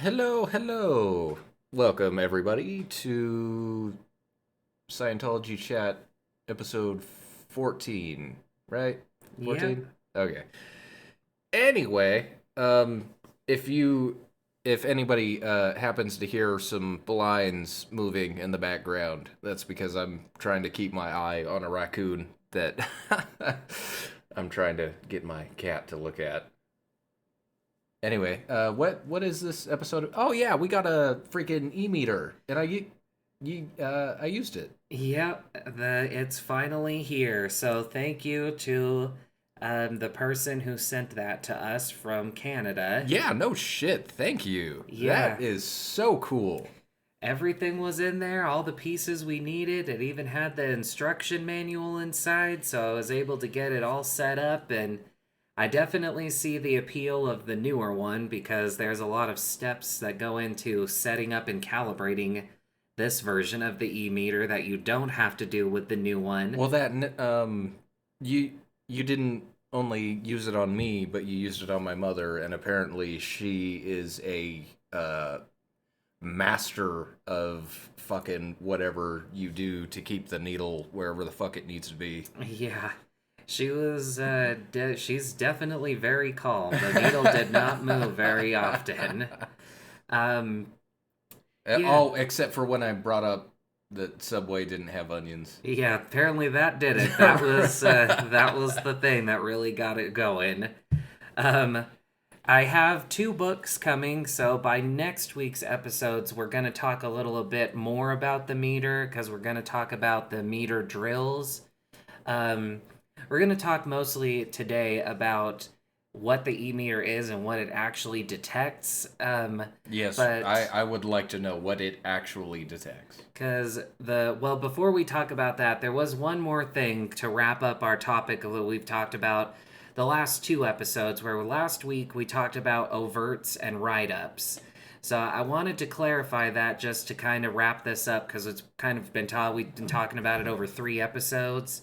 Hello, hello. Welcome, everybody, to Scientology Chat episode 14, right? Yep. 14? Okay. Anyway, if you if anybody happens to hear some blinds moving in the background, that's because I'm trying to keep my eye on a raccoon that I'm trying to get my cat to look at. Anyway, what is this episode of? Oh yeah, we got a freaking e-meter, and I used it. Yep. It's finally here. So thank you to the person who sent that to us from Canada. Yeah, no shit. Thank you. That Yeah. is so cool. Everything was in there, all the pieces we needed. It even had the instruction manual inside, so I was able to get it all set up. And I definitely see the appeal of the newer one because there's a lot of steps that go into setting up and calibrating this version of the e-meter that you don't have to do with the new one. Well, you you didn't only use it on me, but you used it on my mother, and apparently she is a master of fucking whatever you do to keep the needle wherever the fuck it needs to be. Yeah, she's definitely very calm. The needle did not move very often. Um, yeah, Oh, except for when I brought up that Subway didn't have onions. yeah. Apparently that did it. That was the thing that really got it going. Um, I have two books coming, so by next week's episodes, we're gonna talk a little bit more about the meter because we're gonna talk about the meter drills. Um, we're going to talk mostly today about what the e-meter is and what it actually detects. Yes, But I would like to know what it actually detects. because well, before we talk about that, there was one more thing to wrap up our topic that we've talked about the last two episodes, where last week we talked about overts and write-ups. So I wanted to clarify that just to kind of wrap this up because it's kind of been we've been talking about it over three episodes.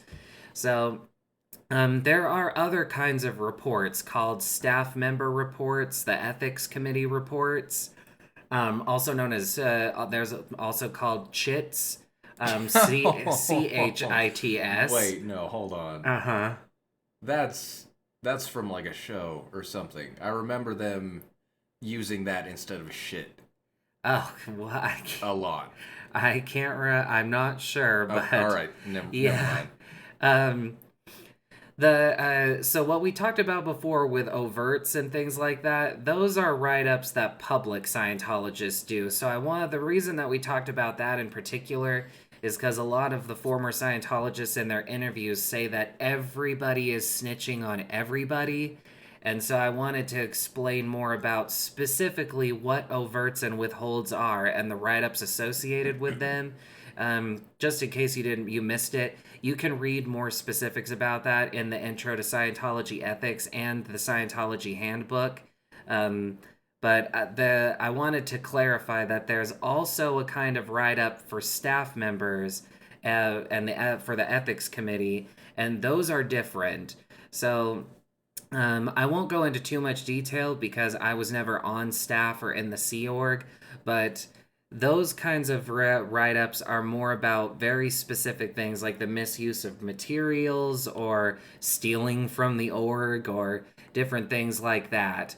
So there are other kinds of reports called staff member reports, the ethics committee reports, also known as there's also called chits, CHITS. Wait, no, hold on. Uh huh. That's that's from like a show or something. I remember them using that instead of shit Oh, well, a lot. I can't. I'm not sure, Oh, all but right, never yeah. mind. Um, the so what we talked about before with overts and things like that, those are write-ups that public Scientologists do. So I wanted the reason that we talked about that in particular is because a lot of the former Scientologists in their interviews say that everybody is snitching on everybody. And so I wanted to explain more about specifically what overts and withholds are and the write-ups associated with them. Just in case you missed it, you can read more specifics about that in the Intro to Scientology Ethics and the Scientology Handbook. Um, but I wanted to clarify that there's also a kind of write up for staff members and for the ethics committee, and those are different. So I won't go into too much detail because I was never on staff or in the Sea Org, but those kinds of write ups are more about very specific things like the misuse of materials or stealing from the org or different things like that.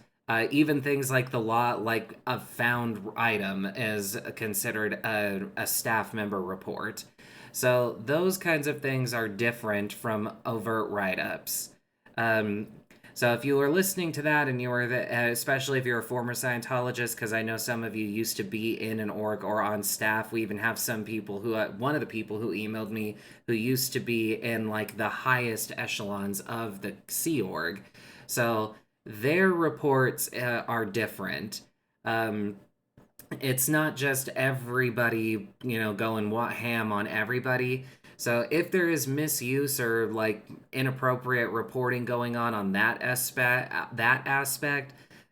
Even things like the law, like a found item, is considered a staff member report. So those kinds of things are different from overt write ups. Um, so if you were listening to that and you were, especially if you're a former Scientologist, because I know some of you used to be in an org or on staff. We even have some people who, one of the people who emailed me, who used to be in like the highest echelons of the Sea Org. So their reports are different. Um, it's not just everybody, going ham on everybody. So if there is misuse or like inappropriate reporting going on that aspect,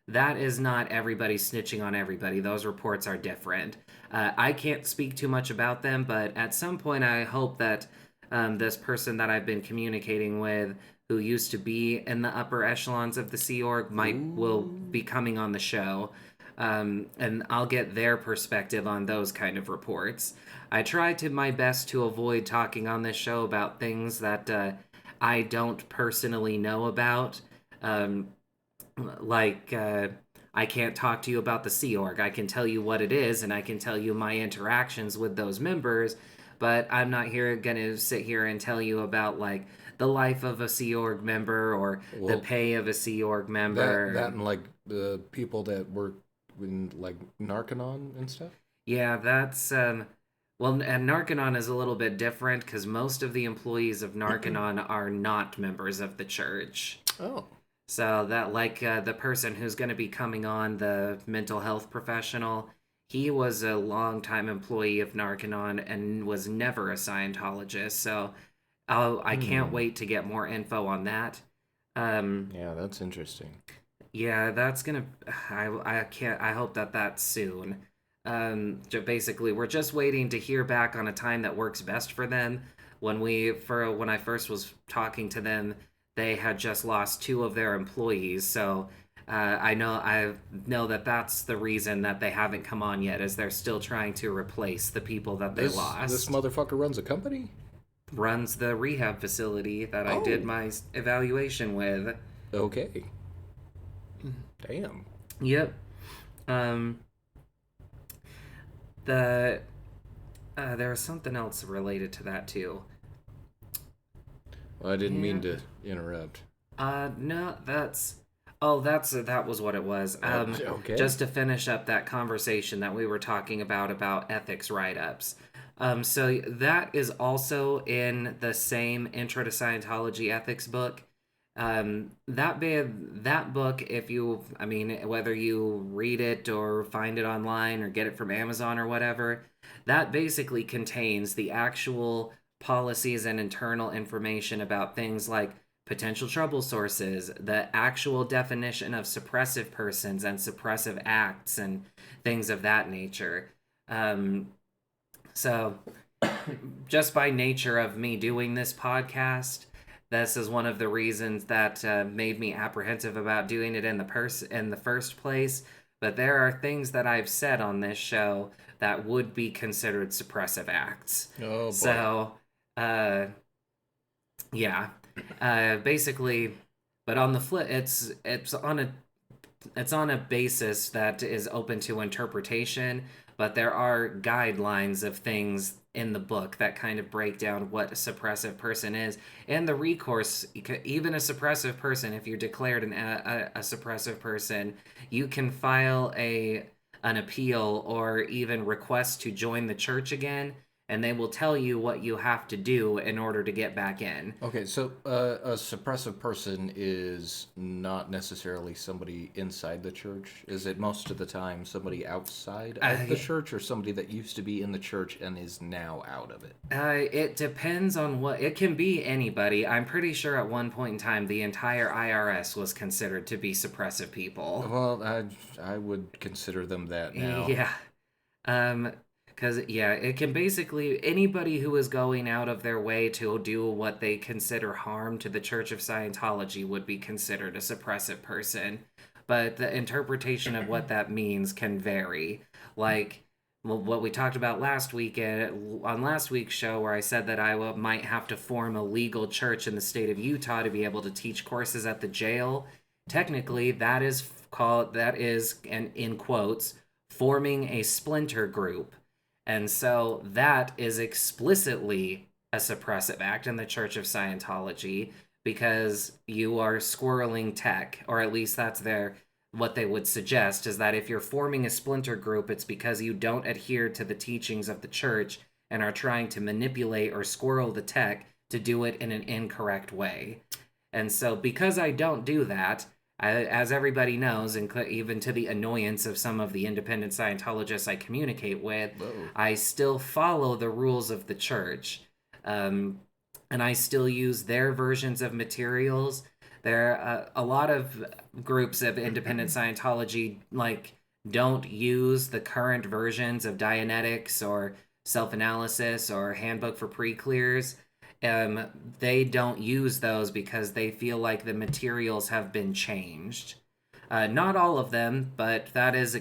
that is not everybody snitching on everybody. Those reports are different. I can't speak too much about them, but at some point, I hope that this person that I've been communicating with, who used to be in the upper echelons of the Sea Org, will Ooh. be coming on the show. and I'll get their perspective on those kind of reports. I try to my best to avoid talking on this show about things that I don't personally know about. Um, like I can't talk to you about the Sea Org. I can tell you what it is, and I can tell you my interactions with those members, but I'm not here gonna sit here and tell you about like the life of a Sea Org member or the Well, pay of a Sea Org that member. and like the people that work in like Narcanon and stuff. Yeah, that's well, and Narcanon is a little bit different because most of the employees of Narcanon are not members of the church. Oh. So that like the person who's going to be coming on, the mental health professional, he was a longtime employee of Narcanon and was never a Scientologist. So I can't Hmm. wait to get more info on that. Um, Yeah, that's interesting. yeah, that's gonna. I can't. I hope that that's soon. Basically, we're just waiting to hear back on a time that works best for them. When I first was talking to them, they had just lost two of their employees, so I know that that's the reason that they haven't come on yet, is they're still trying to replace the people that they This lost. motherfucker runs a company? Runs the rehab facility that I did Oh. my evaluation with. Okay. Damn. Yep. Um, the there was something else related to that too. Well, I didn't Yeah. mean to interrupt. No, that's. Oh, that was what it was. Okay. Just to finish up that conversation that we were talking about ethics write-ups. So that is also in the same Intro to Scientology ethics book. That book, if you, I mean, whether you read it or find it online or get it from Amazon or whatever, that basically contains the actual policies and internal information about things like potential trouble sources, the actual definition of suppressive persons and suppressive acts, and things of that nature. Um, so, just by nature of me doing this podcast, this is one of the reasons that made me apprehensive about doing it in the first place. But there are things that I've said on this show that would be considered suppressive acts. Oh boy. So, uh, yeah, basically, but on the flip, it's on a basis that is open to interpretation, but there are guidelines of things in the book that kind of break down what a suppressive person is and the recourse. Even a suppressive person, if you're declared a suppressive person, you can file a an appeal or even request to join the church again, and they will tell you what you have to do in order to get back in. Okay, so a suppressive person is not necessarily somebody inside the church. Is it most of the time somebody outside of the Uh, church or somebody that used to be in the church and is now out of it? it depends on what it can be. Anybody. I'm pretty sure at one point in time the entire IRS was considered to be suppressive people. Well, I would consider them that now. Yeah. Um, because yeah, it can basically anybody who is going out of their way to do what they consider harm to the Church of Scientology would be considered a suppressive person. But the interpretation of what that means can vary. Like, well, what we talked about last week on last week's show, where I said that I might have to form a legal church in the state of Utah to be able to teach courses at the jail. Technically, that is, and in quotes, forming a splinter group. And so that is explicitly a suppressive act in the Church of Scientology because you are squirreling tech, or at least that's their what they would suggest is that if you're forming a splinter group, it's because you don't adhere to the teachings of the church and are trying to manipulate or squirrel the tech to do it in an incorrect way. And so, because I don't do that, as everybody knows, and even to the annoyance of some of the independent Scientologists I communicate with, Whoa. I still follow the rules of the church. Um, and I still use their versions of materials. There are a lot of groups of independent Scientology like don't use the current versions of Dianetics or self-analysis or handbook for pre-clears. They don't use those because they feel like the materials have been changed. Not all of them, but that is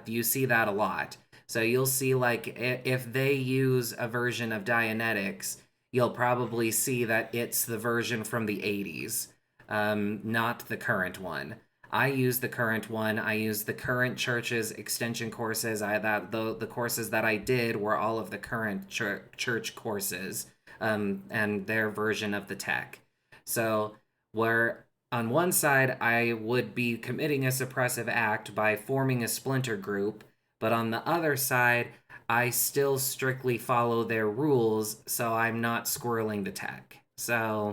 you see that a lot. So you'll see like if they use a version of Dianetics, you'll probably see that it's the version from the 80s, not the current one. I use the current one. I use the current church's extension courses. The courses that I did were all of the current church courses, and their version of the tech. So where on one side I would be committing a suppressive act by forming a splinter group, but on the other side I still strictly follow their rules, so I'm not squirreling the tech. So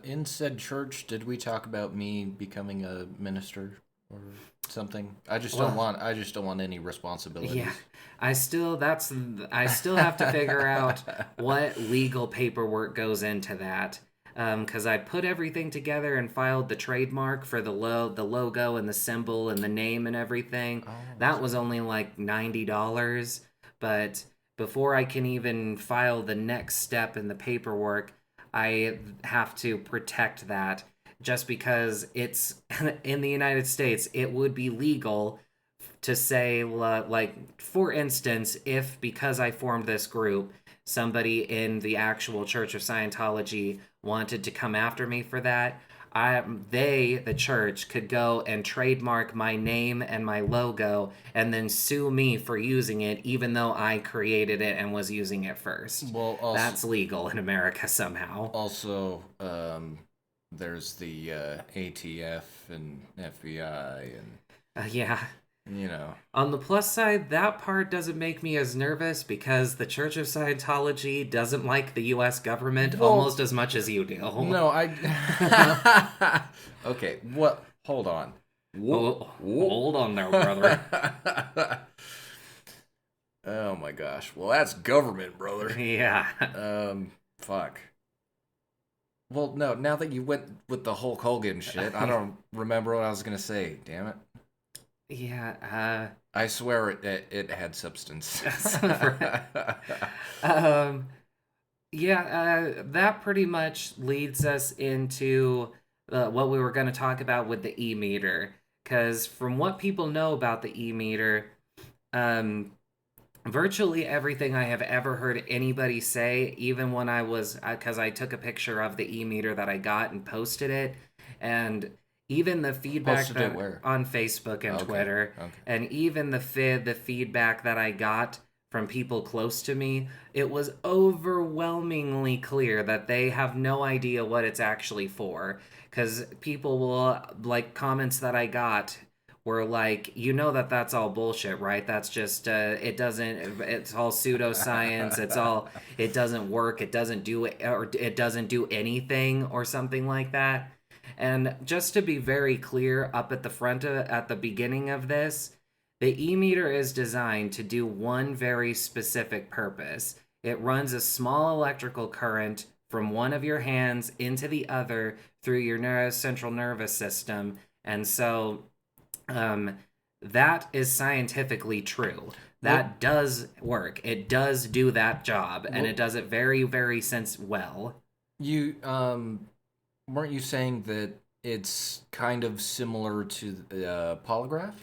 In said church, did we talk about me becoming a minister or something? well, I just don't want any yeah, responsibilities. I still have to figure out what legal paperwork goes into that. Because I put everything together and filed the trademark for the logo and the symbol and the name and everything. Oh, that's That was only like $90, but before I can even file the next step in the paperwork, I have to protect that just because it's in the United States, it would be legal to say, like, for instance, if because I formed this group, somebody in the actual Church of Scientology wanted to come after me for that, the church, could go and trademark my name and my logo and then sue me for using it, even though I created it and was using it first. well. That's legal in America somehow. Also, there's the ATF and FBI, and Yeah. you know. On the plus side, that part doesn't make me as nervous because the Church of Scientology doesn't like the US government Well, almost as much as you do. no, I. Okay, what? Hold on. Whoop, Oh, whoop. hold on there, brother. Oh my gosh. Well, that's government, brother. Yeah. Fuck. Well, no, now that you went with the Hulk Hogan shit, I don't remember what I was gonna say. Damn it. Yeah. I swear it had substance. um, yeah, that pretty much leads us into what we were going to talk about with the e-meter. Because from what people know about the e-meter, um, virtually everything I have ever heard anybody say, even when I was, because I took a picture of the e-meter that I got and posted it, and even the feedback Posted it that where? on Facebook and Okay. Twitter, Okay. and even the feedback that I got from people close to me, it was overwhelmingly clear that they have no idea what it's actually for. Because people will, like, comments that I got were like, you know that that's all bullshit, right? That's just it doesn't. It's all pseudoscience. It doesn't work. It doesn't do it, or it doesn't do anything, or something like that. And just to be very clear, up at the front at the beginning of this, the e-meter is designed to do one very specific purpose. It runs a small electrical current from one of your hands into the other through your central nervous system, and so um, that is scientifically true. What That does work. It does do that job, and what it does it very, very well. you weren't you saying that it's kind of similar to the polygraph?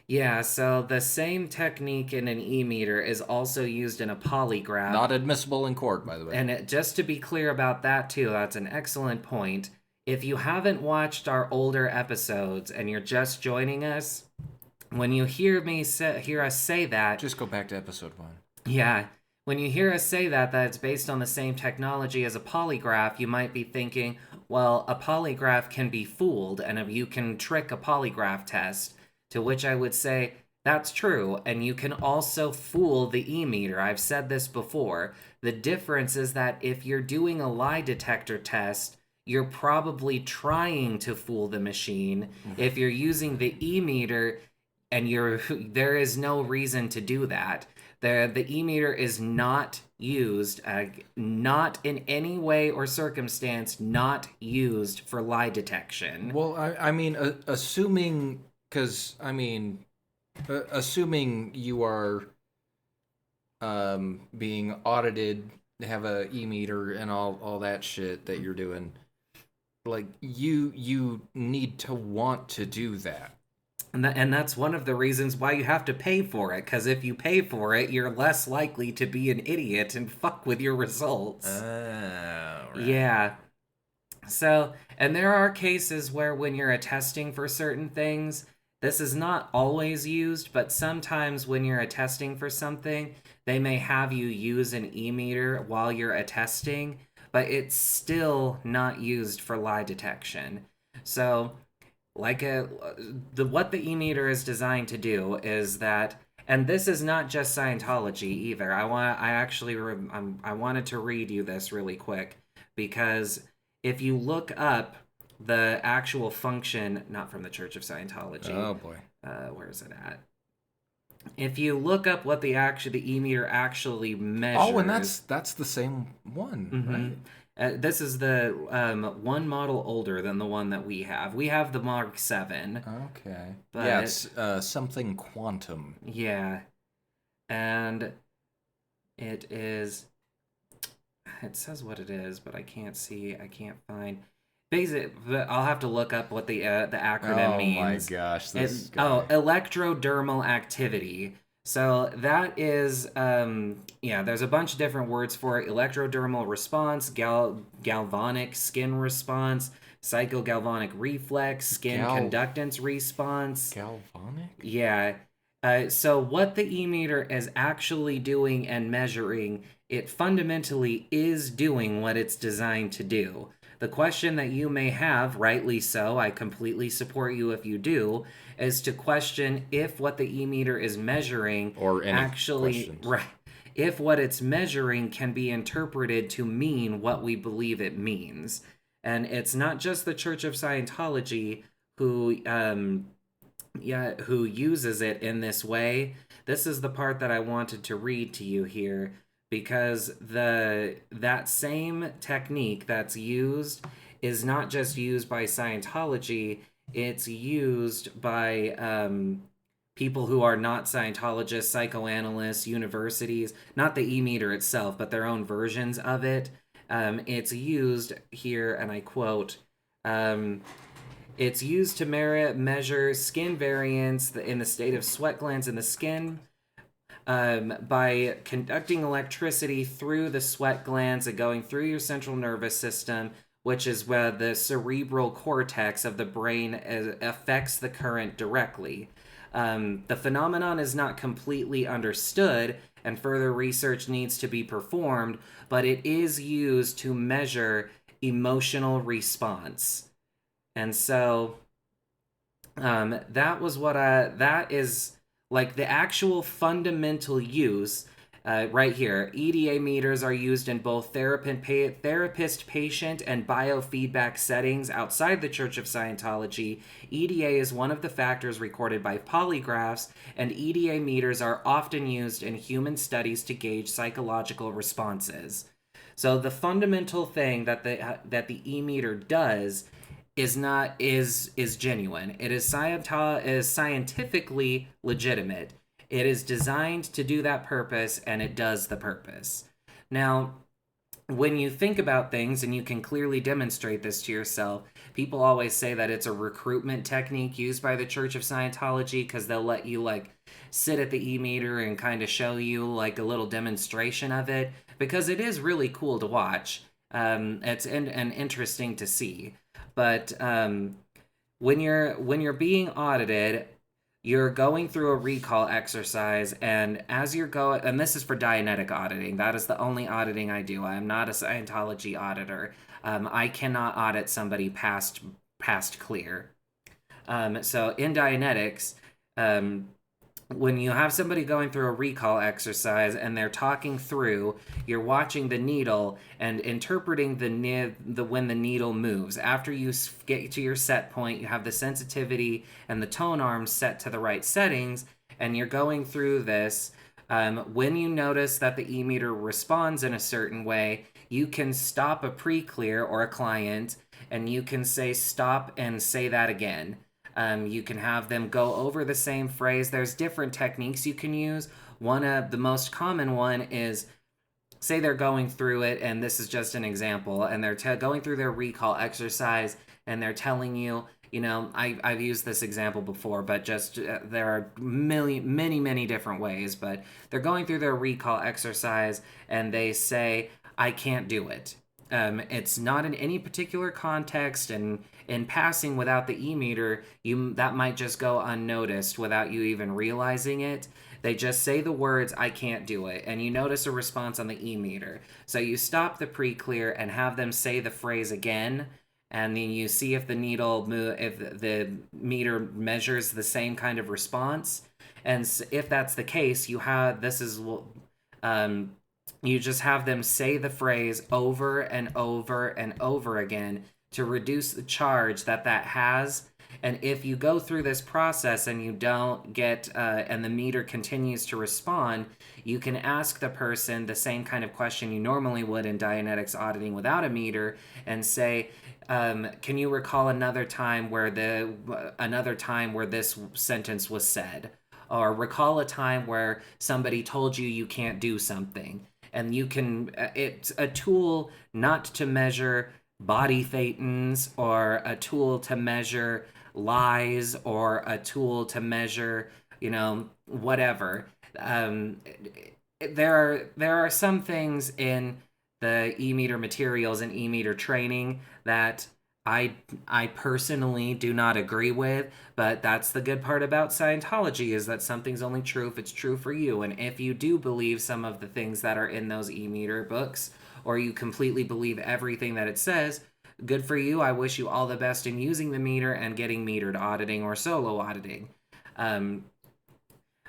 Yeah, so the same technique in an e-meter is also used in a polygraph. Not admissible in court, by the way. And just to be clear about that too, that's an excellent point. If you haven't watched our older episodes and you're just joining us, when you hear us say that, Just go back to episode 1. yeah, when you hear us say that it's based on the same technology as a polygraph, you might be thinking, well, a polygraph can be fooled and you can trick a polygraph test. To which I would say, that's true, and you can also fool the e-meter. I've said this before. The difference is that if you're doing a lie detector test, you're probably trying to fool the machine. If you're using the e-meter and there is no reason to do that. The e-meter is not used, not in any way or circumstance, not used for lie detection. Well, I mean, assuming, because, I mean, assuming you are being audited, have a e-meter and all that shit that you're doing, like, you need to want to do that. And that's one of the reasons why you have to pay for it, because if you pay for it, you're less likely to be an idiot and fuck with your results. Right. Yeah. So, and there are cases where when you're attesting for certain things, this is not always used, but sometimes when you're attesting for something, they may have you use an e-meter while you're attesting, but it's still not used for lie detection. So, like the what the e-meter is designed to do is that, and this is not just Scientology either. I wanted to read you this really quick, because if you look up the actual function, not from the Church of Scientology, Oh boy. where is it at? If you look up what the e-meter actually Oh, and measures. that's the same one, Mm-hmm. right? This is the one model older than the one that we have. We have the Mark 7, Okay. Yeah, but it's something quantum. yeah, and it is. It says what it is, but I can't see. I can't find. Basic. I'll have to look up what the acronym Oh my means. gosh, this Oh, guy. electrodermal activity. So that is yeah. There's a bunch of different words for it: electrodermal response, galvanic skin response, psychogalvanic reflex, skin Gal conductance response. galvanic? Yeah. So what the e-meter is actually doing and measuring, it fundamentally is doing what it's designed to do. The question that you may have, rightly so, I completely support you if you do, is to question if what the e-meter is measuring Or any actually, questions? right, if what it's measuring can be interpreted to mean what we believe it means. And it's not just the Church of Scientology who who uses it in this way. This is the part that I wanted to read to you here, because the that same technique that's used is not just used by Scientology, it's used by people who are not Scientologists, psychoanalysts, universities, not the e-meter itself, but their own versions of it. It's used here, and I quote, um, it's used to measure skin variance in the state of sweat glands in the skin by conducting electricity through the sweat glands and going through your central nervous system, which is where the cerebral cortex of the brain affects the current directly. The phenomenon is not completely understood, and further research needs to be performed, but it is used to measure emotional response. And so that was what that is like the actual fundamental use right here. EDA meters are used in both therapist patient and biofeedback settings outside the Church of Scientology. EDA is one of the factors recorded by polygraphs, and EDA meters are often used in human studies to gauge psychological responses. So the fundamental thing that the e meter does is not is genuine. It is scientifically legitimate. It is designed to do that purpose, and it does the purpose. Now, when you think about things and you can clearly demonstrate this to yourself, people always say that it's a recruitment technique used by the Church of Scientology, because they'll let you like sit at the e-meter and kind of show you like a little demonstration of it, because it is really cool to watch. It's and interesting to see. But when you're being audited, you're going through a recall exercise, and as you're going, and this is for Dianetic auditing. That is the only auditing I do. I am not a Scientology auditor. I cannot audit somebody past clear. So in Dianetics, um, when you have somebody going through a recall exercise and they're talking through, you're watching the needle and interpreting the when the needle moves. After you get to your set point, you have the sensitivity and the tone arms set to the right settings, and you're going through this. When you notice that the e-meter responds in a certain way, you can stop a pre-clear or a client, and you can say stop and say that again. You can have them go over the same phrase. There's different techniques you can use. One of the most common one is, say they're going through it, and this is just an example, and they're going through their recall exercise, and they're telling you, I've used this example before, but just there are many different ways. But they're going through their recall exercise, and they say, "I can't do it." It's not in any particular context, and in passing without the e-meter, you that might just go unnoticed without you even realizing it. They just say the words, "I can't do it," and you notice a response on the e-meter. So you stop the pre-clear and have them say the phrase again, and then you see if the if the meter measures the same kind of response. And if that's the case, um, you just have them say the phrase over and over and over again to reduce the charge that has. And if you go through this process and you don't get, and the meter continues to respond, you can ask the person the same kind of question you normally would in Dianetics auditing without a meter, and say, can you recall another time where this sentence was said, or recall a time where somebody told you you can't do something. And you can, it's a tool not to measure body thetans, or a tool to measure lies, or a tool to measure, whatever. um, there are some things in the e-meter materials and e-meter training that I personally do not agree with, but that's the good part about Scientology, is that something's only true if it's true for you. And if you do believe some of the things that are in those e-meter books, or you completely believe everything that it says, good for you. I wish you all the best in using the meter and getting metered auditing or solo auditing. Um,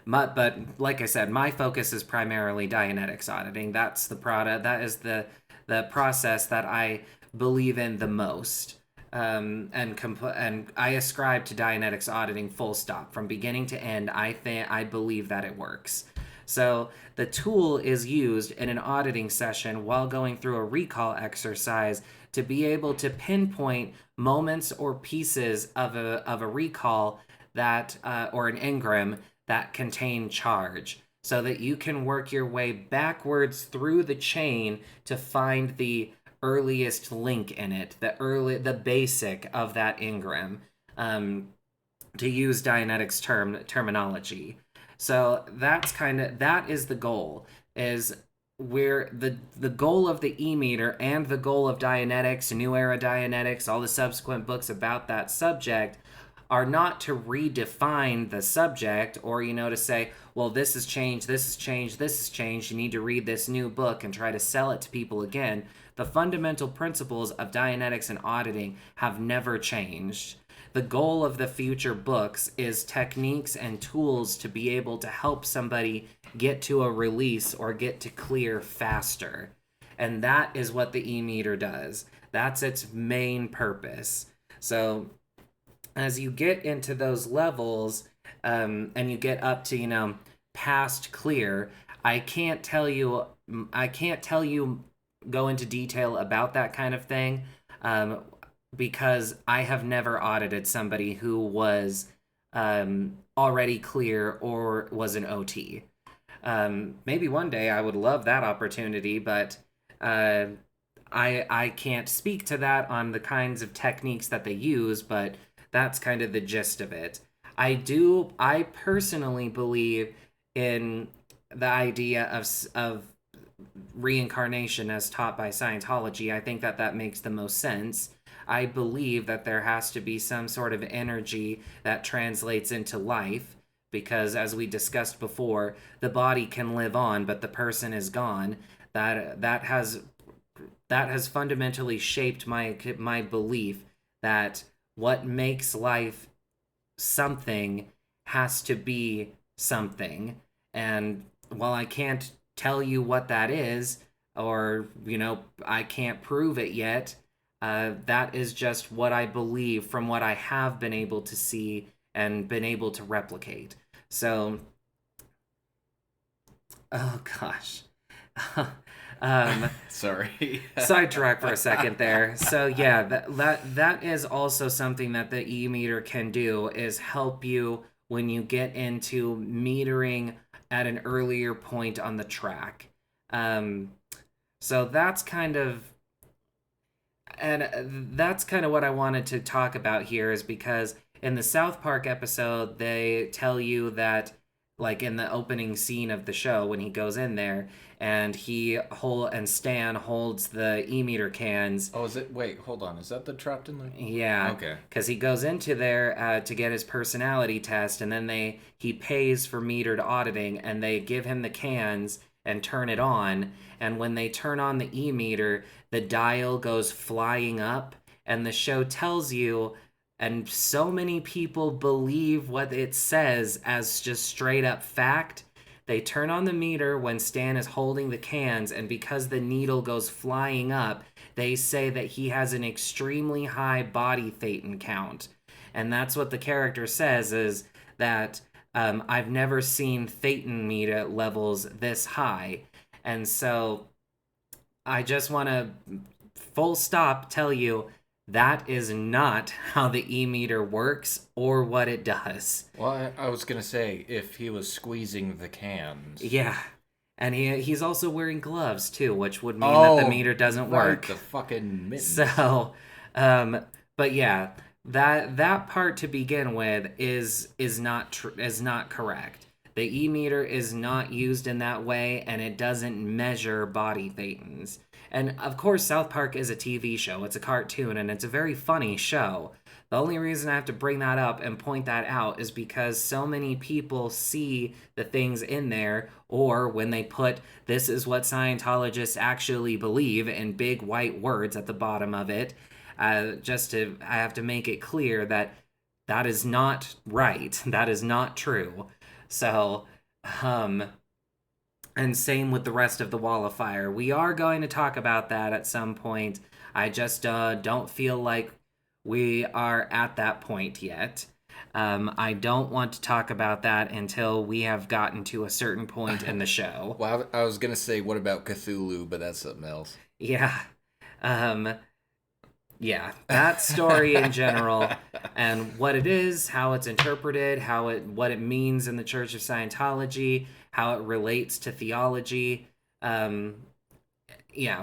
but like I said, my focus is primarily Dianetics auditing. That's the product. That is the process that I believe in the most. And I ascribe to Dianetics auditing full stop from beginning to end. I believe that it works. So the tool is used in an auditing session while going through a recall exercise to be able to pinpoint moments or pieces of a recall that, or an engram that contain charge, so that you can work your way backwards through the chain to find the earliest link in it, the basic of that engram, to use Dianetics terminology. So that is the goal, is where the goal of the e-meter and the goal of Dianetics, New Era Dianetics, all the subsequent books about that subject, are not to redefine the subject, or to say, well, this has changed, this has changed, this has changed, you need to read this new book and try to sell it to people again. The fundamental principles of Dianetics and auditing have never changed. The goal of the future books is techniques and tools to be able to help somebody get to a release or get to clear faster. And that is what the e-meter does. That's its main purpose. So as you get into those levels, and you get up to, past clear, I can't tell you, go into detail about that kind of thing, because I have never audited somebody who was, already clear or was an OT. Maybe one day I would love that opportunity, but I can't speak to that on the kinds of techniques that they use, but that's kind of the gist of it. I personally believe in the idea of reincarnation as taught by Scientology. I think that makes the most sense. I believe that there has to be some sort of energy that translates into life, because as we discussed before, the body can live on, but the person is gone. That has fundamentally shaped my belief that what makes life something has to be something. And while I can't tell you what that is, or I can't prove it yet, that is just what I believe from what I have been able to see and been able to replicate. So, oh gosh. Sorry. Sidetrack for a second there. So yeah, that is also something that the e-meter can do, is help you when you get into metering at an earlier point on the track. So that's kind of And that's kind of what I wanted to talk about here, is because in the South Park episode, they tell you that, like in the opening scene of the show, when he goes in there and Stan holds the e-meter cans. Oh, is it? Wait, hold on. Is that the trapped in the? Yeah, Okay. because he goes into there to get his personality test, and then he pays for metered auditing, and they give him the cans and turn it on. And when they turn on the e-meter, the dial goes flying up, and the show tells you, and so many people believe what it says as just straight up fact. They turn on the meter when Stan is holding the cans, and because the needle goes flying up, they say that he has an extremely high body thetan count. And that's what the character says, is that I've never seen thetan meter levels this high. And so I just want to full stop tell you that is not how the e-meter works or what it does. Well, I was gonna say if he was squeezing the cans. Yeah. And he's also wearing gloves too, which would mean that the meter doesn't work. The fucking mittens. So, but yeah, that part to begin with is not correct. The e-meter is not used in that way, and it doesn't measure body thetans. And of course, South Park is a TV show. It's a cartoon, and it's a very funny show. The only reason I have to bring that up and point that out is because so many people see the things in there, or when they put "this is what Scientologists actually believe" in big white words at the bottom of it, I have to make it clear that that is not right. That is not true. So, and same with the rest of the Wall of Fire. We are going to talk about that at some point. I just don't feel like we are at that point yet. I don't want to talk about that until we have gotten to a certain point in the show. Well, I was gonna say, what about Cthulhu, but that's something else. Yeah. Yeah, that story in general, and what it is, how it's interpreted, what it means in the Church of Scientology, how it relates to theology. Yeah,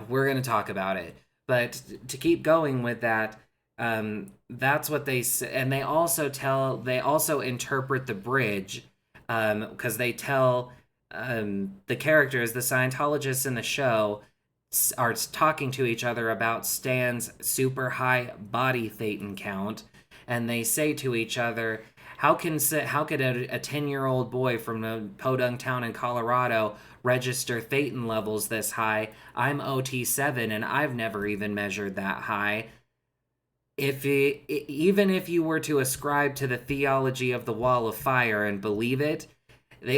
we're going to talk about it. But to keep going with that, that's what they say. And they also interpret the bridge, because they tell the characters, the Scientologists in the show, are talking to each other about Stan's super high body thetan count, and they say to each other, how could a 10-year-old boy from a podunk town in Colorado register thetan levels this high? I'm OT7 and I've never even measured that high. Even if you were to ascribe to the theology of the Wall of Fire and believe it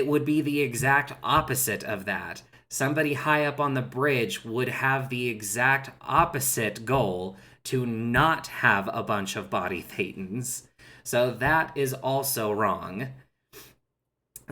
would be the exact opposite of that. Somebody high up on the bridge would have the exact opposite goal, to not have a bunch of body thetans. So that is also wrong.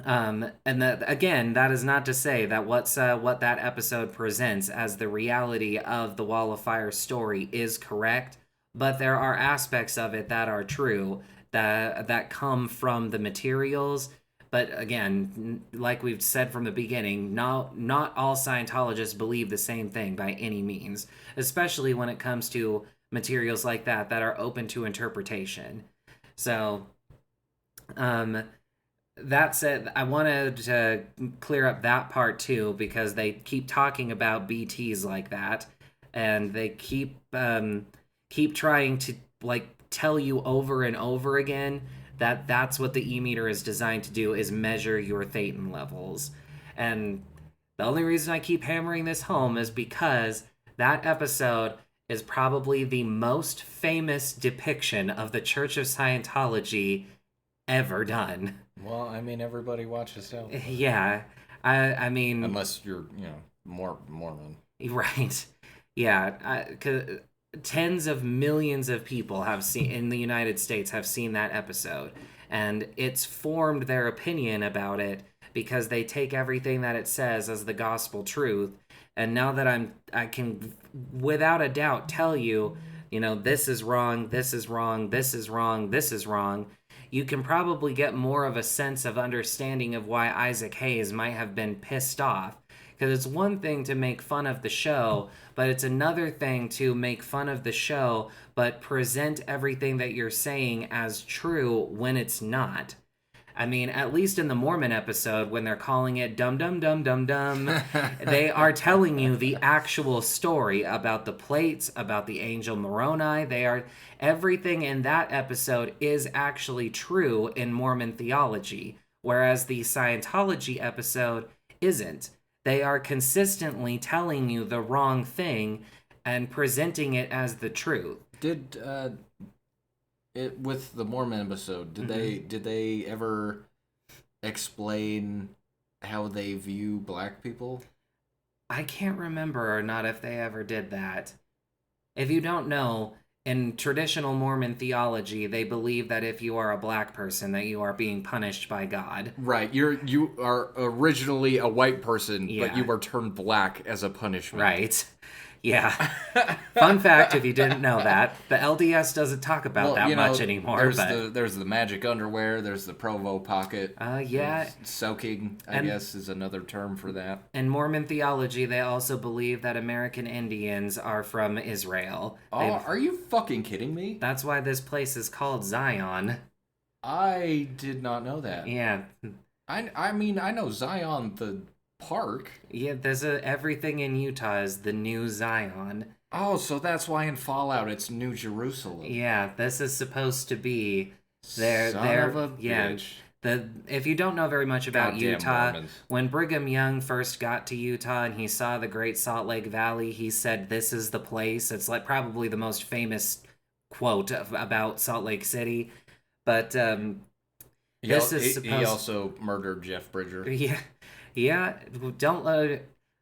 And that, again, that is not to say that what that episode presents as the reality of the Wall of Fire story is correct, but there are aspects of it that are true, that come from the materials. But again, like we've said from the beginning, not all Scientologists believe the same thing by any means, especially when it comes to materials like that are open to interpretation. So, that said, I wanted to clear up that part too, because they keep talking about BTs like that, and they keep trying to tell you over and over again that that's what the e-meter is designed to do, is measure your thetan levels. And the only reason I keep hammering this home is because that episode is probably the most famous depiction of the Church of Scientology ever done. Well, I mean, everybody watches out. Yeah. I mean... Unless you're, Mormon. Right. Yeah. Tens of millions of people in the United States have seen that episode, and it's formed their opinion about it because they take everything that it says as the gospel truth. And now that I can without a doubt tell you, this is wrong, this is wrong, this is wrong, this is wrong, you can probably get more of a sense of understanding of why Isaac Hayes might have been pissed off, Because it's one thing to make fun of the show, but it's another thing to make fun of the show, but present everything that you're saying as true when it's not. I mean, at least in the Mormon episode, when they're calling it dum dum dum dum dum, they are telling you the actual story about the plates, about the angel Moroni. Everything in that episode is actually true in Mormon theology, whereas the Scientology episode isn't. They are consistently telling you the wrong thing and presenting it as the truth. Did with the Mormon episode, did they ever explain how they view black people? I can't remember or not if they ever did that. If you don't know, in traditional Mormon theology, they believe that if you are a black person, that you are being punished by God. Right. You are originally a white person, Yeah. but you were turned black as a punishment. Right. Yeah. Fun fact, if you didn't know that, the LDS doesn't talk about that much anymore. There's the magic underwear. There's the Provo pocket. Yeah. Soaking, I guess, is another term for that. In Mormon theology, they also believe that American Indians are from Israel. Are you fucking kidding me? That's why this place is called Zion. I did not know that. Yeah. I mean, I know Zion, the park. Yeah, everything in Utah is the new Zion. Oh, so that's why in Fallout it's New Jerusalem. Yeah, this is supposed to be Son of a bitch. If you don't know very much about Goddamn Utah, Mormons. when Brigham Young first got to Utah and he saw the Great Salt Lake Valley, he said, "This is the place." It's like probably the most famous quote about Salt Lake City. But He also murdered Jeff Bridger. Yeah,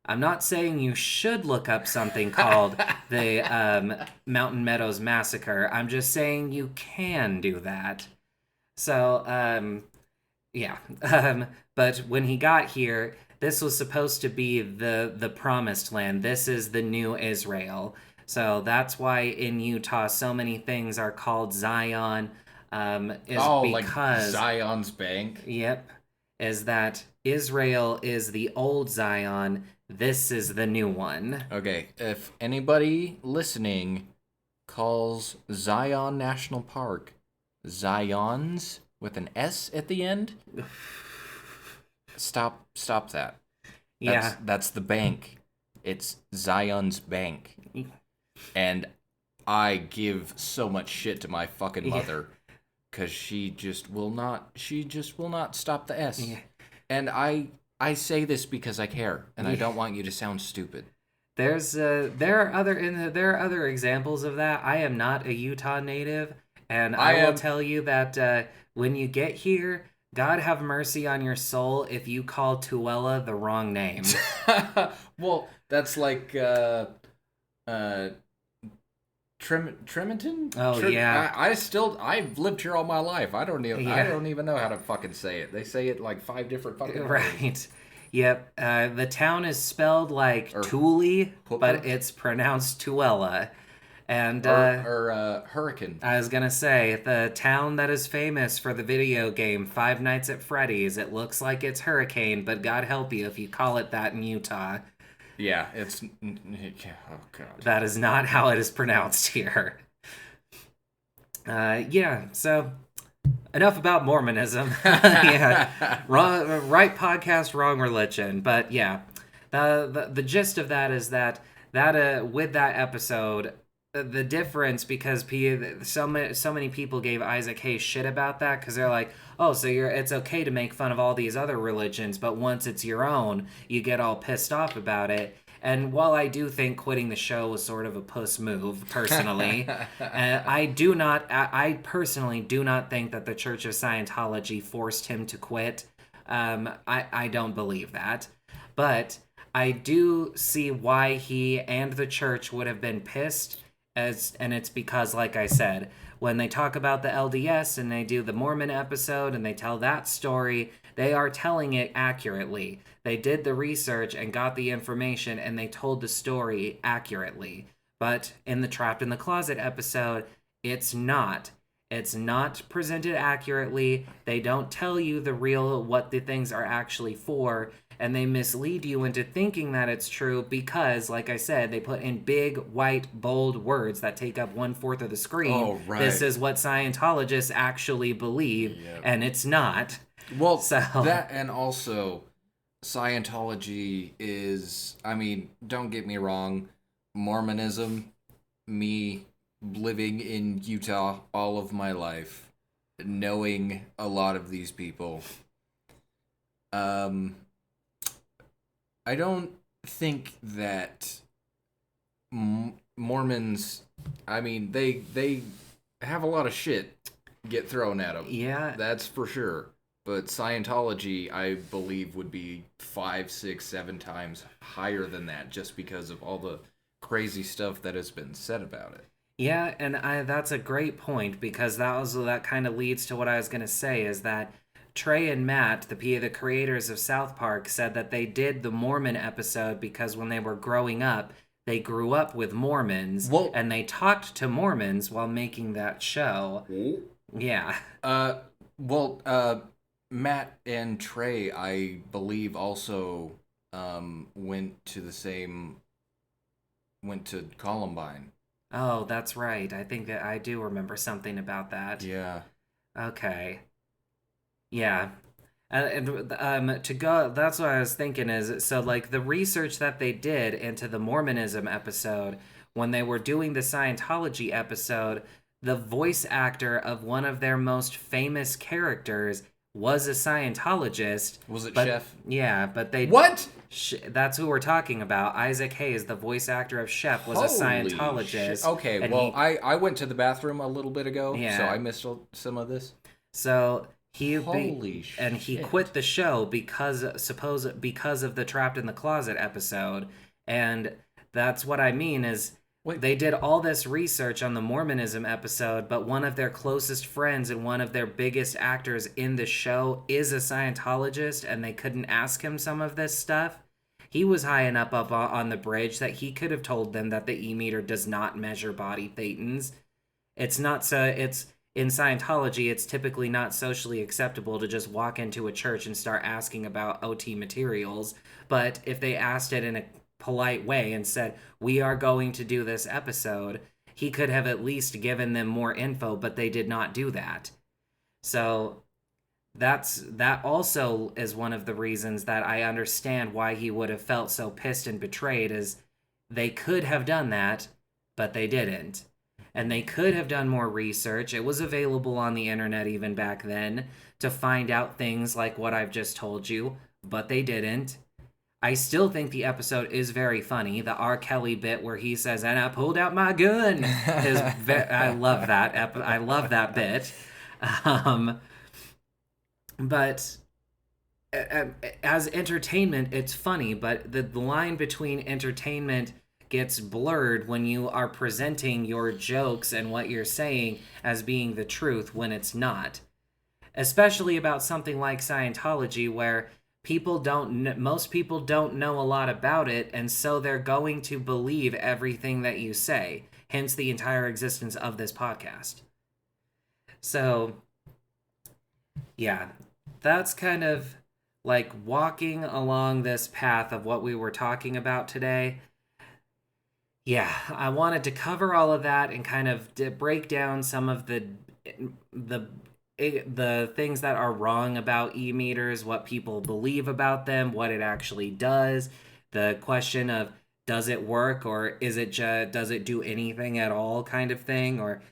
I'm not saying you should look up something called the Mountain Meadows Massacre. I'm just saying you can do that. So, yeah. But when he got here, this was supposed to be the promised land. This is the new Israel. So that's why in Utah so many things are called Zion. Because like Zion's Bank? Yep. Is that Israel is the old Zion, this is the new one. Okay, if anybody listening calls Zion National Park Zion's with an S at the end, stop that. That's the bank. It's Zion's Bank. And I give so much shit to my fucking mother. Because she just will not stop the S. Yeah. And I say this because I care, and I don't want you to sound stupid. There are other examples of that. I am not a Utah native, and I will tell you that when you get here, God have mercy on your soul if you call Tooele the wrong name. Well, that's like Tremonton? Oh, yeah. I've lived here all my life. I don't even know how to fucking say it. They say it like 5 different fucking ways. Right. Yep. The town is spelled like Thule, but it's pronounced Tooele. And Hurricane. I was gonna say, the town that is famous for the video game Five Nights at Freddy's, it looks like it's Hurricane, but God help you if you call it that in Utah. Yeah, it's... Oh, God. That is not how it is pronounced here. So... Enough about Mormonism. Yeah, right podcast, wrong religion. But yeah, the gist of that is that with that episode, the difference, because so many people gave Isaac Hayes shit about that, because they're like, oh, so it's okay to make fun of all these other religions, but once it's your own, you get all pissed off about it. And while I do think quitting the show was sort of a puss move, personally, I personally do not think that the Church of Scientology forced him to quit. I don't believe that. But I do see why he and the church would have been pissed, and it's because, like I said, when they talk about the LDS and they do the Mormon episode and they tell that story, they are telling it accurately. They did the research and got the information, and they told the story accurately. But in the Trapped in the Closet episode, it's not. It's not presented accurately. They don't tell you the real what the things are actually for, and they mislead you into thinking that it's true because, like I said, they put in big, white, bold words that take up 1/4 of the screen. Oh, This right. is what Scientologists actually believe, Yep. and it's not. Well, So, that and also Scientology is, I mean, don't get me wrong, Mormonism, me living in Utah all of my life, knowing a lot of these people, um, I don't think that Mormons, I mean, they have a lot of shit get thrown at them. yeah, That's for sure. But Scientology, I believe, would be 5, 6, 7 times higher than that just because of all the crazy stuff that has been said about it. yeah, and that's a great point because that kind of leads to what I was gonna say is that Trey and Matt, the creators of South Park, said that they did the Mormon episode because when they were growing up, they grew up with Mormons Well, and they talked to Mormons while making that show. Yeah. uh, well, Matt and Trey, I believe, also went to Columbine. Oh, that's right. I think that I do remember something about that. Yeah. Okay. Yeah. To go, that's what I was thinking is so like the research that they did into the Mormonism episode when they were doing the Scientology episode, the voice actor of one of their most famous characters was a Scientologist. Was it But Chef? yeah, but What? that's who we're talking about. Isaac Hayes, the voice actor of Chef, was a Holy shit. Scientologist, Okay, and well, I went to the bathroom a little bit ago, so yeah, I missed some of this. so Holy and he shit. quit the show because of the trapped in the closet episode, and that's what I mean is Wait, they did all this research on the Mormonism episode, but one of their closest friends and one of their biggest actors in the show is a Scientologist, and they couldn't ask him some of this stuff. He was high enough up on the bridge that he could have told them that the E-meter does not measure body thetans. It's not so it's in Scientology, it's typically not socially acceptable to just walk into a church and start asking about OT materials. But if they asked it in a polite way and said, "We are going to do this episode," he could have at least given them more info, but they did not do that. So that also is one of the reasons that I understand why he would have felt so pissed and betrayed is they could have done that, but they didn't. And they could have done more research. It was available on the internet even back then to find out things like what I've just told you, but they didn't. I still think the episode is very funny. The R. Kelly bit where he says, "And I pulled out my gun," I love that. I love that bit. Um, but as entertainment, it's funny, but the line between entertainment gets blurred when you are presenting your jokes and what you're saying as being the truth when it's not. Especially about something like Scientology, where most people don't know a lot about it, and so they're going to believe everything that you say, hence the entire existence of this podcast. So, yeah, that's kind of like walking along this path of what we were talking about today. Yeah, I wanted to cover all of that and kind of break down some of the the things that are wrong about e-meters, what people believe about them, what it actually does, the question of does it work or is it just does it do anything at all kind of thing, or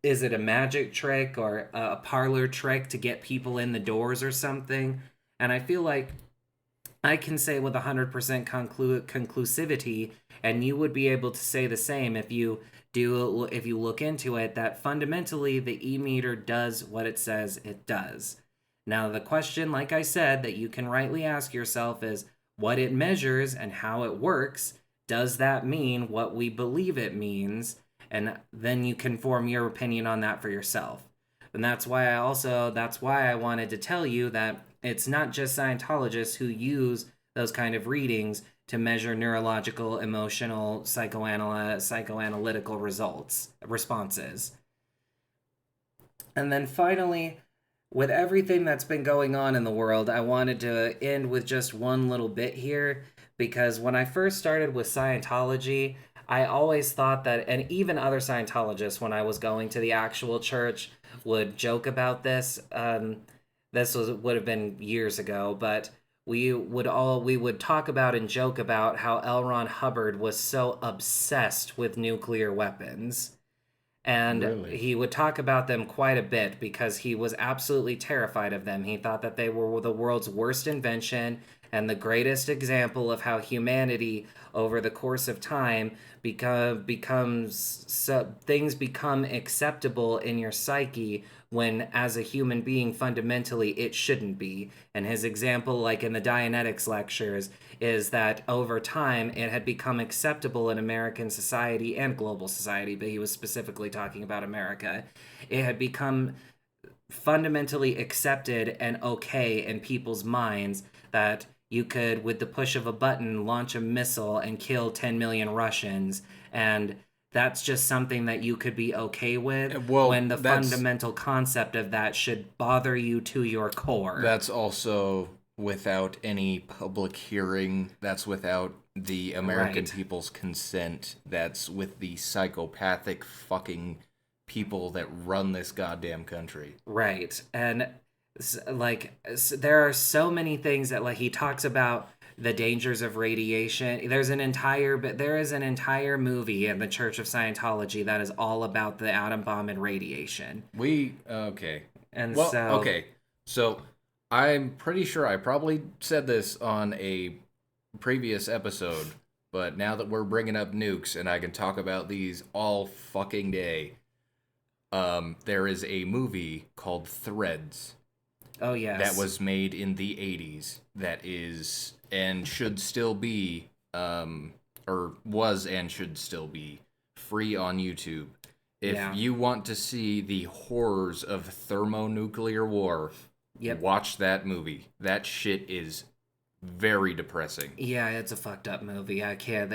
is it a magic trick or a parlor trick to get people in the doors or something? And I feel like I can say with 100% conclusivity, and you would be able to say the same if you look into it, that fundamentally the e-meter does what it says it does. Now the question, like I said, that you can rightly ask yourself is what it measures and how it works. Does that mean what we believe it means? And then you can form your opinion on that for yourself. And that's why I wanted to tell you that it's not just Scientologists who use those kind of readings to measure neurological, emotional, psychoanalytical responses. And then finally, with everything that's been going on in the world, I wanted to end with just one little bit here because when I first started with Scientology, I always thought that, and even other Scientologists, when I was going to the actual church, would joke about this. This would have been years ago, but we would talk about and joke about how L. Ron Hubbard was so obsessed with nuclear weapons, and Really? he would talk about them quite a bit because he was absolutely terrified of them. He thought that they were the world's worst invention and the greatest example of how humanity over the course of time becomes things become acceptable in your psyche when as a human being fundamentally it shouldn't be. And his example, like in the Dianetics lectures, is that over time it had become acceptable in American society and global society, but he was specifically talking about America. It had become fundamentally accepted and okay in people's minds that you could, with the push of a button, launch a missile and kill 10 million Russians. And that's just something that you could be okay with Well, when the fundamental concept of that should bother you to your core. that's also without any public hearing. That's without the American Right. people's consent. That's with the psychopathic fucking people that run this goddamn country. Right. And there are so many things that like he talks about the dangers of radiation. There is an entire movie in the Church of Scientology that is all about the atom bomb and radiation. Okay. And Well, so okay. So I'm pretty sure I probably said this on a previous episode, but now that we're bringing up nukes and I can talk about these all fucking day, there is a movie called Threads oh that yes. was made in the 80s that is and should still be, or was and should still be, free on YouTube. If Yeah. you want to see the horrors of thermonuclear war, Yep. watch that movie. That shit is very depressing. Yeah, it's a fucked up movie. I can't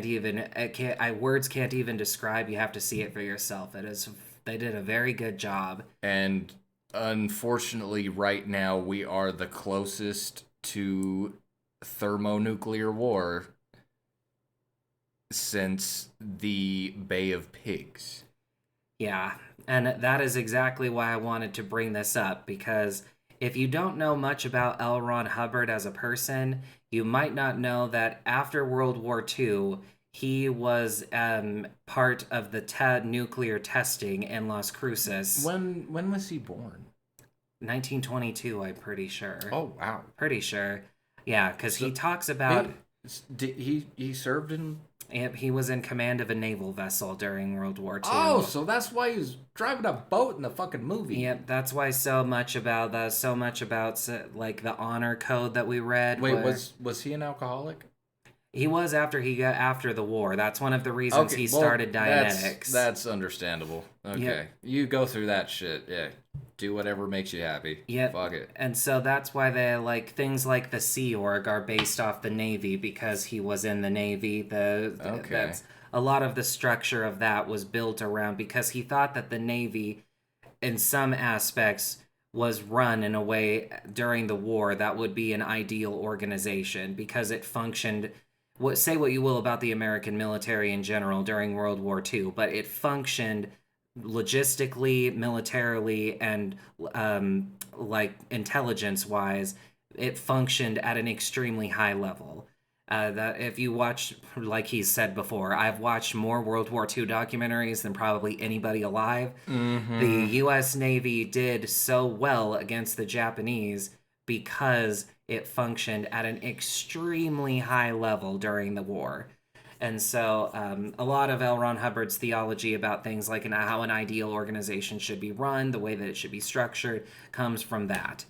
even I can't I words can't even describe. You have to see it for yourself. It is they did a very good job. And unfortunately, right now, we are the closest to thermonuclear war since the Bay of Pigs. Yeah, and that is exactly why I wanted to bring this up because if you don't know much about L. Ron Hubbard as a person, you might not know that after World War II, he was part of the nuclear testing in Las Cruces. When was he born? 1922, I'm pretty sure. Oh wow. Pretty sure. Yeah, because he So talks about he did he served in. he was in command of a naval vessel during World War Oh, II. so that's why he was driving a boat in the fucking movie. Yep, that's why so much about like the honor code that we read. Wait, Where was he an alcoholic? he was after he got after the war. That's one of the reasons Okay, he well, started that's Dianetics. that's understandable. Okay, Yep. you go through that shit. Yeah, do whatever makes you happy. Yep. Fuck it. And so that's why they like things like the Sea Org are based off the Navy because he was in the Navy. Okay. That's a lot of the structure of that was built around because he thought that the Navy in some aspects was run in a way during the war that would be an ideal organization because it functioned say what you will about the American military in general during World War II, but it functioned logistically, militarily, and like intelligence wise, it functioned at an extremely high level. That if you watch, like he said before, I've watched more World War II documentaries than probably anybody alive. The Mm-hmm. U.S. Navy did so well against the Japanese because it functioned at an extremely high level during the war. And so, a lot of L. Ron Hubbard's theology about things like how an ideal organization should be run, the way that it should be structured, comes from that.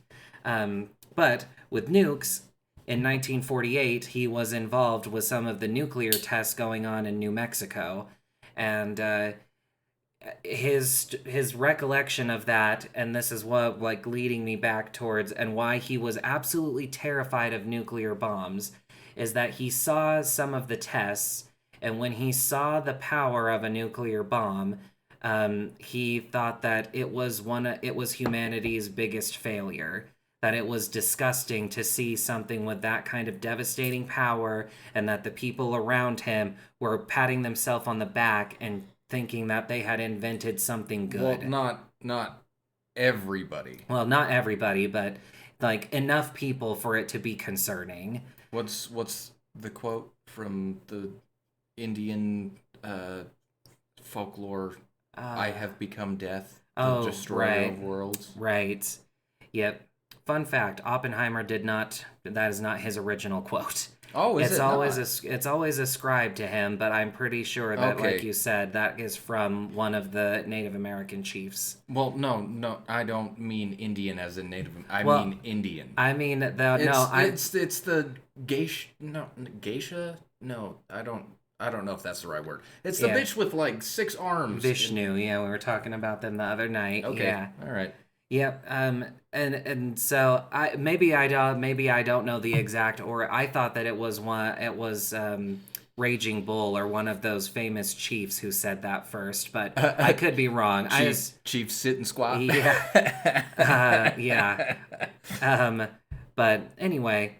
But with nukes, in 1948, he was involved with some of the nuclear tests going on in New Mexico. And his recollection of that, and this is what like leading me back towards and why he was absolutely terrified of nuclear bombs, is that he saw some of the tests, and when he saw the power of a nuclear bomb, He thought that it was humanity's biggest failure. That it was disgusting to see something with that kind of devastating power, and that the people around him were patting themselves on the back and thinking that they had invented something Well, good. not everybody. Well, not everybody, but like enough people for it to be concerning. What's the quote from the Indian folklore? I Uh, have become death, the oh, destroyer right, of worlds. right. Yep. Fun fact: Oppenheimer did not. That is not his original quote. Oh, is it not? It's always ascribed to him, but I'm pretty sure that, like Okay. you said, that is from one of the Native American chiefs. Well, no, I don't mean Indian as in native. I Well, mean Indian. I mean, though, no, It's the geisha. No, geisha. No, I don't know if that's the right word. It's the yeah, bitch with like 6 arms. Vishnu. Yeah, we were talking about them the other night. Okay, Yeah. all right. Yep. And so maybe I don't know the exact, or I thought that it was Raging Bull or one of those famous chiefs who said that first, but I could be wrong. I just Chief sit and squat. yeah. Yeah. Um but anyway,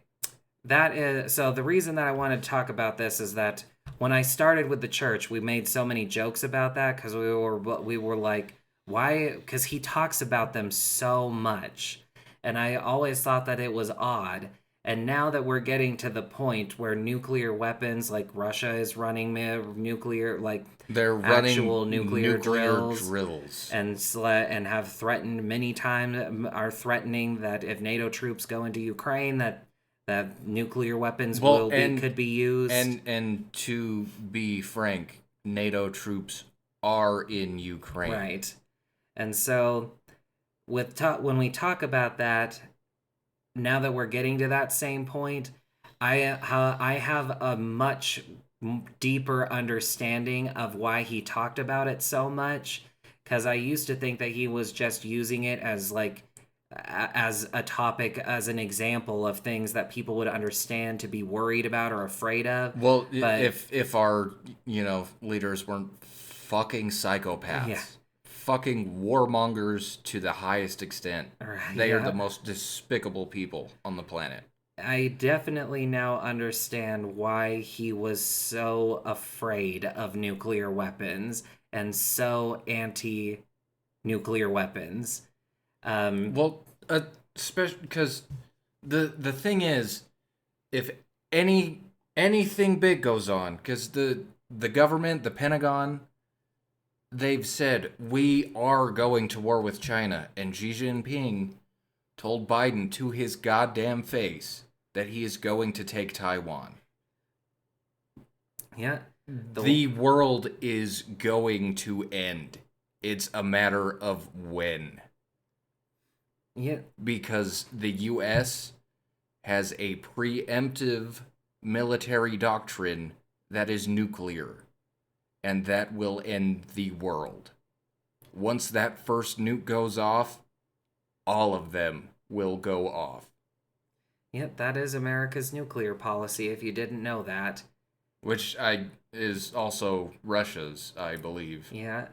that is so the reason that I wanted to talk about this is that when I started with the church, we made so many jokes about that because we were like, why? Because he talks about them so much, and I always thought that it was odd. And now that we're getting to the point where nuclear weapons, like Russia is running nuclear, like They're actual running nuclear drills, drills. and have threatened many times, are threatening that if NATO troops go into Ukraine, that nuclear weapons Well, could be used. and to be frank, NATO troops are in Ukraine. Right. And so when we talk about that, now that we're getting to that same point, I have a much deeper understanding of why he talked about it so much, because I used to think that he was just using it as like as a topic, as an example of things that people would understand to be worried about or afraid of. Well, But if our leaders weren't fucking yeah, psychopaths, fucking warmongers to the highest extent, they are the yeah, most despicable people on the planet. I definitely now understand why he was so afraid of nuclear weapons and so anti nuclear weapons. Um, Well, especially because the thing is, if any anything big goes on, because the government, the Pentagon, they've said we are going to war with China, and Xi Jinping told Biden to his goddamn face that he is going to take Taiwan. yeah, the The world is going to end. It's a matter of when. yeah, Because the US has a preemptive military doctrine that is nuclear, and that will end the world. Once that first nuke goes off, all of them will go off. yeah, that is America's nuclear policy. If you didn't know that, Which I is also Russia's, I believe. yeah.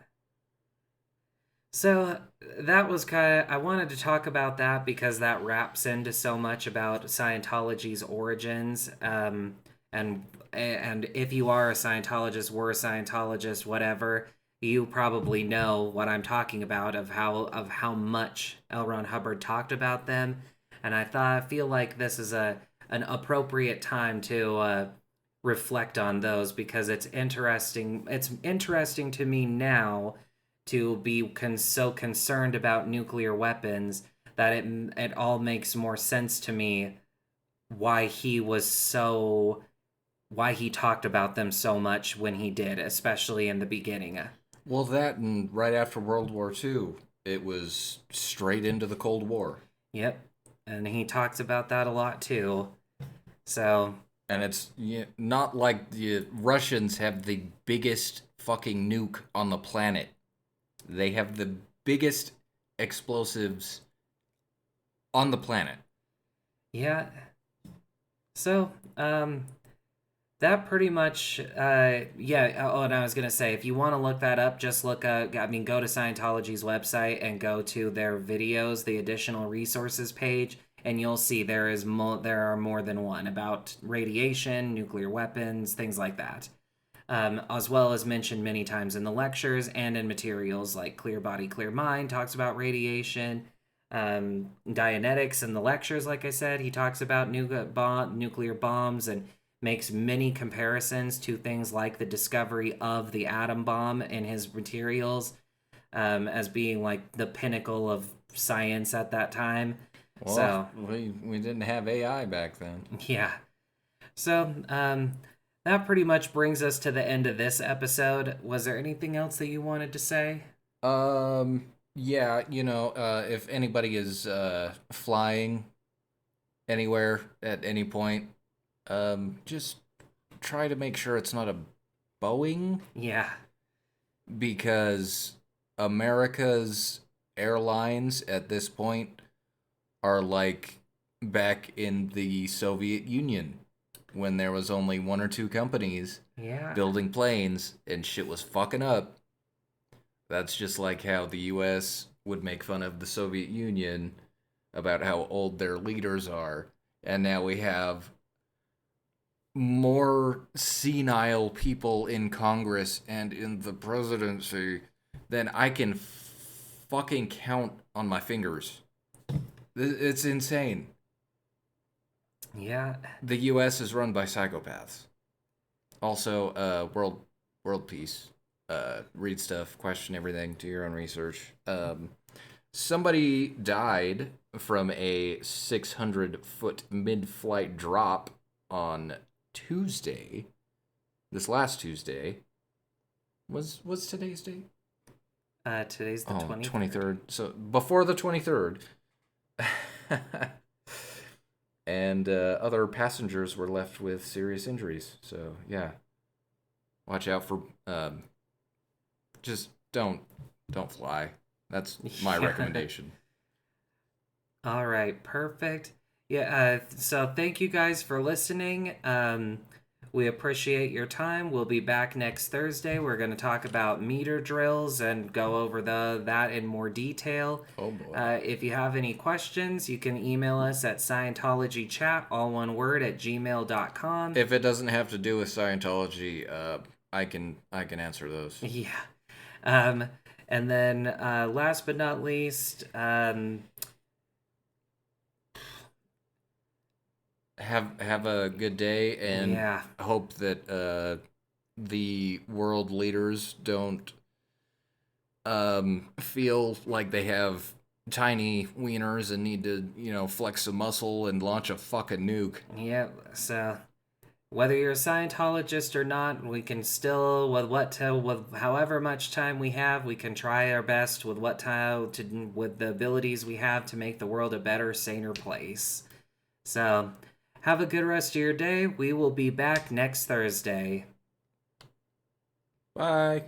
So that was kind of, I wanted to talk about that because that wraps into so much about Scientology's origins. And if you are a Scientologist, were a Scientologist, whatever, you probably know what I'm talking about of how much L. Ron Hubbard talked about them. And I feel like this is a an appropriate time to reflect on those because it's interesting. It's interesting to me now to be so concerned about nuclear weapons that it all makes more sense to me why he was so why he talked about them so much when he did, especially in the beginning. Well, that and right after World War II, it was straight into the Cold War. Yep. And he talks about that a lot too. So, And it's not like the Russians have the biggest fucking nuke on the planet. They have the biggest explosives on the planet. yeah. So, That pretty much, yeah. Oh, and I was gonna say, if you want to look that up, just look. I mean, go to Scientology's website and go to their videos, the additional resources page, and you'll see there are more than one about radiation, nuclear weapons, things like that, as well as mentioned many times in the lectures and in materials like Clear Body, Clear Mind talks about radiation. Dianetics in the lectures, like I said, he talks about nuclear bombs and makes many comparisons to things like the discovery of the atom bomb in his materials, as being like the pinnacle of science at that time. Well, So, we didn't have AI back then. yeah. So, that pretty much brings us to the end of this episode. Was there anything else that you wanted to say? Yeah, if anybody is flying anywhere at any point, just try to make sure it's not a Boeing, Yeah. because America's airlines at this point are like back in the Soviet Union when there was only one or two companies Yeah. building planes and shit was fucking up. That's just like how the US would make fun of the Soviet Union about how old their leaders are. And now we have more senile people in Congress and in the presidency than I can fucking count on my fingers. It's insane. Yeah. The US is run by psychopaths. Also, world peace. Read stuff, question everything, do your own research. Somebody died from a 600-foot mid-flight drop on Tuesday. This last Tuesday. Was today's date? Today's the Oh, 23rd. 23rd. So before the 23rd. And other passengers were left with serious injuries. So, yeah. Watch out for just don't fly. That's my Yeah. recommendation. All right, perfect. Yeah, so thank you guys for listening. We appreciate your time. We'll be back next Thursday. We're going to talk about meter drills and go over that in more detail. Oh boy. If you have any questions, you can email us at scientologychat, all one word, at gmail.com. If it doesn't have to do with Scientology, I can answer those. Yeah. Um, and then last but not least, Have a good day, and yeah. hope that the world leaders don't feel like they have tiny wieners and need to, flex a muscle and launch a fucking nuke. Yep. So whether you're a Scientologist or not, we can still, with however much time we have, we can try our best with with the abilities we have to make the world a better, saner place. So have a good rest of your day. We will be back next Thursday. Bye.